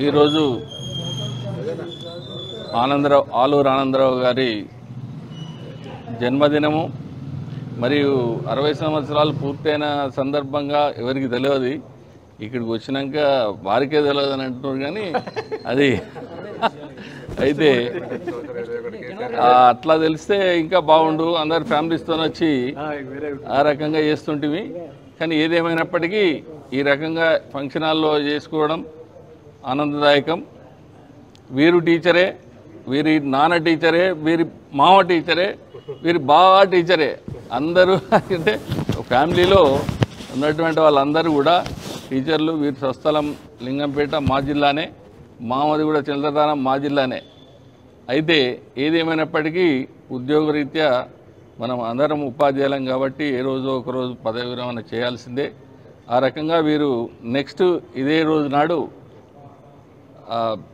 ఈరోజు ఆలూరు ఆనందరావు గారి జన్మదినము మరియు 60 సంవత్సరాలు పూర్తయిన సందర్భంగా ఎవరికి తెలియదు. ఇక్కడికి వచ్చినాక వారికే తెలియదు అని అంటున్నారు. కానీ అది అయితే అట్లా తెలిస్తే ఇంకా బాగుండు, అందరు ఫ్యామిలీస్తో వచ్చి ఆ రకంగా చేస్తుంటివి. కానీ ఏదేమైనప్పటికీ ఈ రకంగా ఫంక్షన్ హాల్లో చేసుకోవడం ఆనందదాయకం. వీరు టీచరే, వీరి నాన్న టీచరే, వీరి మామ టీచరే, వీరి బావ టీచరే. అందరూ అంటే ఫ్యామిలీలో ఉన్నటువంటి వాళ్ళందరూ కూడా టీచర్లు. వీరి స్వస్థలం లింగంపేట మా జిల్లానే, మామది కూడా చంద్రదానం మా జిల్లానే. అయితే ఏదేమైనప్పటికీ ఉద్యోగరీత్యా మనం అందరం ఉపాధ్యాయులం కాబట్టి ఏ రోజో ఒకరోజు పదవి విరమణ చేయాల్సిందే. ఆ రకంగా వీరు నెక్స్ట్ ఇదే రోజు నాడు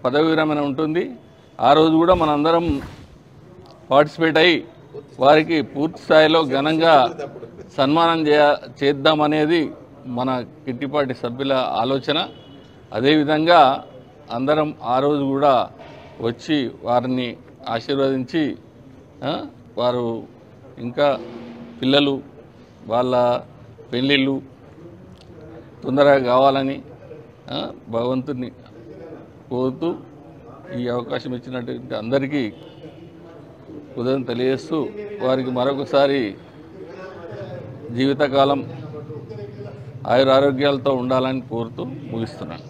పదవి విరమణ ఉంటుంది. ఆ రోజు కూడా మనందరం పార్టిసిపేట్ అయ్యి వారికి పూర్తి స్థాయిలో ఘనంగా సన్మానం చేద్దామనేది మన కిట్టిపాటి సభ్యుల ఆలోచన. అదేవిధంగా అందరం ఆ రోజు కూడా వచ్చి వారిని ఆశీర్వదించి వారు ఇంకా పిల్లలు వాళ్ళ పెళ్ళిళ్ళు తొందరగా కావాలని భగవంతుని కోరుతూ ఈ అవకాశం ఇచ్చినటువంటి అందరికీ ఉదయం తెలియజేస్తూ వారికి మరొకసారి జీవితకాలం ఆయురారోగ్యాలతో ఉండాలని కోరుతూ ముగిస్తున్నాను.